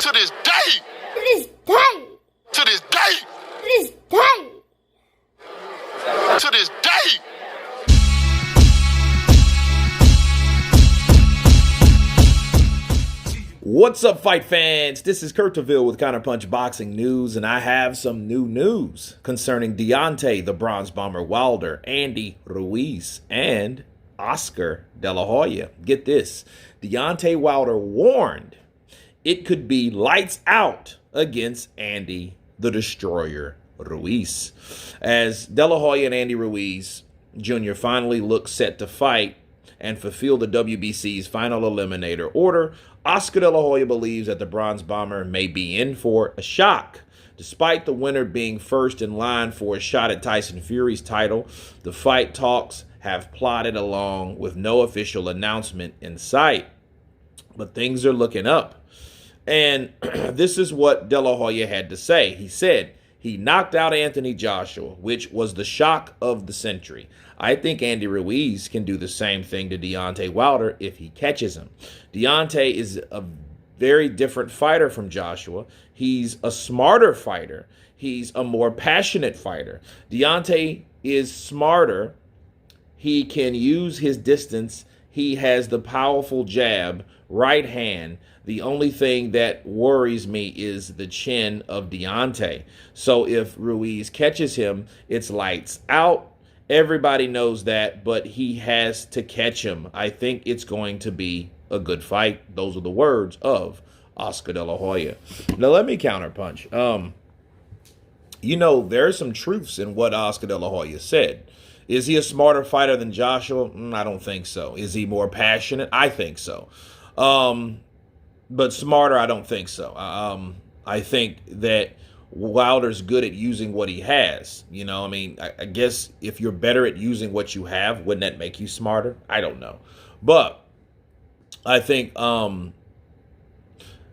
To this day. To this day. To this day. To this day. To this day. What's up, fight fans? This is Kurt DeVille with Counterpunched Boxing News, and I have some new news concerning Deontay, the Bronze Bomber Wilder, Andy Ruiz, and Oscar De La Hoya. Get this. Deontay Wilder warned it could be lights out against Andy the Destroyer Ruiz. As De La Hoya and Andy Ruiz Jr. finally look set to fight and fulfill the WBC's final eliminator order, Oscar De La Hoya believes that the Bronze Bomber may be in for a shock. Despite the winner being first in line for a shot at Tyson Fury's title, the fight talks have plodded along with no official announcement in sight. But things are looking up. And this is what De La Hoya had to say. He said he knocked out Anthony Joshua, which was the shock of the century. I think Andy Ruiz can do the same thing to Deontay Wilder if he catches him. Deontay is a very different fighter from Joshua. He's a smarter fighter. He's a more passionate fighter. Deontay is smarter. He can use his distance. He has the powerful jab, right hand. The only thing that worries me is the chin of Deontay. So if Ruiz catches him, it's lights out. Everybody knows that, but he has to catch him. I think it's going to be a good fight. Those are the words of Oscar De La Hoya. Now, let me counterpunch. There's some truths in what Oscar De La Hoya said. Is he a smarter fighter than Joshua? I don't think so. Is he more passionate? I think so. But smarter, I don't think so. I think that Wilder's good at using what he has. I guess if you're better at using what you have, wouldn't that make you smarter? I don't know. But I think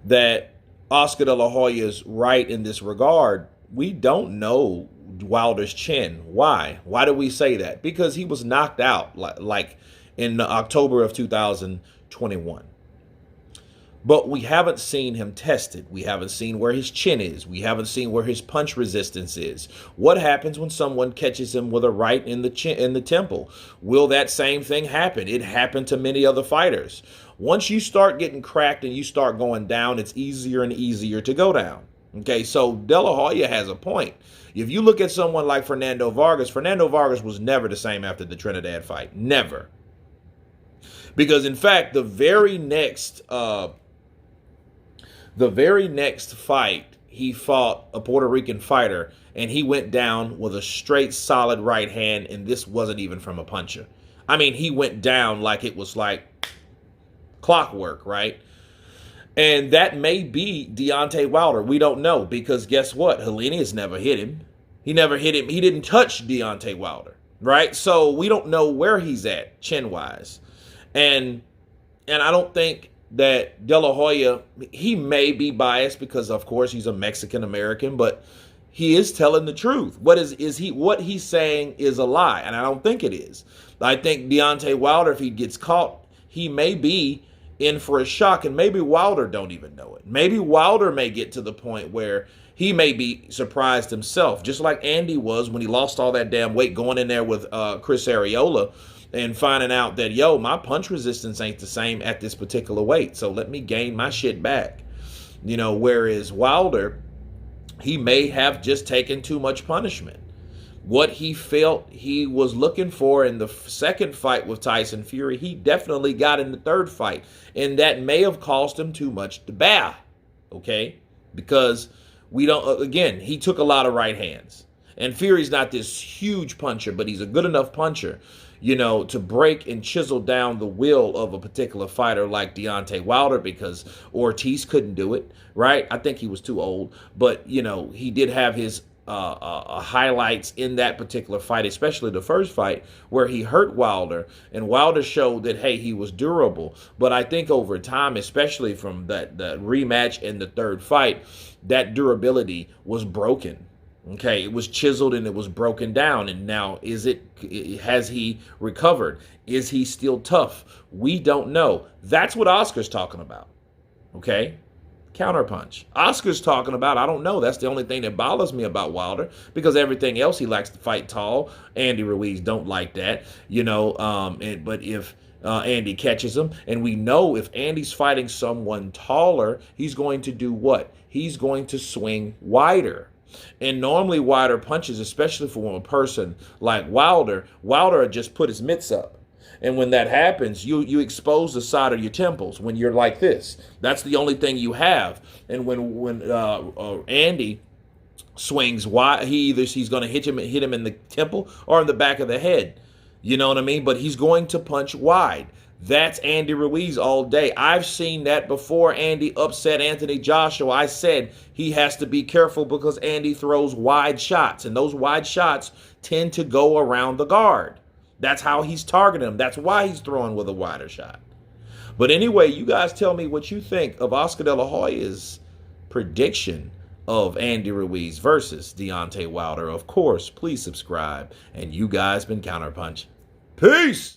that Oscar De La Hoya is right in this regard. We don't know Wilder's chin. Why? Why do we say that? Because he was knocked out like in October of 2021. But we haven't seen him tested. We haven't seen where his chin is. We haven't seen where his punch resistance is. What happens when someone catches him with a right in the chin, in the temple? Will that same thing happen? It happened to many other fighters. Once you start getting cracked and you start going down, it's easier and easier to go down. Okay, so De La Hoya has a point. If you look at someone like Fernando Vargas was never the same after the Trinidad fight. Never. Because, in fact, the very next fight, he fought a Puerto Rican fighter, and he went down with a straight, solid right hand, and this wasn't even from a puncher. I mean, he went down like it was like clockwork, right? And that may be Deontay Wilder. We don't know, because guess what? Helenius never hit him. He never hit him. He didn't touch Deontay Wilder, right? So we don't know where he's at chin-wise. And I don't think that De La Hoya, he may be biased because, of course, he's a Mexican-American, but he is telling the truth. What he's saying is a lie, and I don't think it is. I think Deontay Wilder, if he gets caught, he may be in for a shock, and maybe Wilder don't even know it. Maybe Wilder may get to the point where he may be surprised himself, just like Andy was when he lost all that damn weight going in there with Chris Arreola and finding out that, my punch resistance ain't the same at this particular weight, so let me gain my shit back. Whereas Wilder, he may have just taken too much punishment. What he felt he was looking for in the second fight with Tyson Fury, he definitely got in the third fight. And that may have cost him too much to bear. Okay? Because he took a lot of right hands. And Fury's not this huge puncher, but he's a good enough puncher, to break and chisel down the will of a particular fighter like Deontay Wilder, because Ortiz couldn't do it, right? I think he was too old. But, he did have his highlights in that particular fight, especially the first fight where he hurt Wilder, and Wilder showed that, hey, he was durable. But I think over time, especially from that rematch in the third fight, that durability was broken. Okay, it was chiseled and it was broken down. And now, has he recovered? Is he still tough? We don't know. That's what Oscar's talking about. Okay? Counterpunch. Oscar's talking about, I don't know. That's the only thing that bothers me about Wilder, because everything else he likes to fight tall. Andy Ruiz don't like that, but if Andy catches him, and we know if Andy's fighting someone taller, he's going to do what? He's going to swing wider. And normally wider punches, especially for a person like Wilder would just put his mitts up. And when that happens, you expose the side of your temples when you're like this. That's the only thing you have. And when Andy swings wide, he's going to hit him in the temple or in the back of the head. You know what I mean? But he's going to punch wide. That's Andy Ruiz all day. I've seen that before Andy upset Anthony Joshua. I said he has to be careful because Andy throws wide shots, and those wide shots tend to go around the guard. That's how he's targeting him. That's why he's throwing with a wider shot. But anyway, you guys tell me what you think of Oscar De La Hoya's prediction of Andy Ruiz versus Deontay Wilder. Of course, please subscribe. And you guys been Counterpunch. Peace!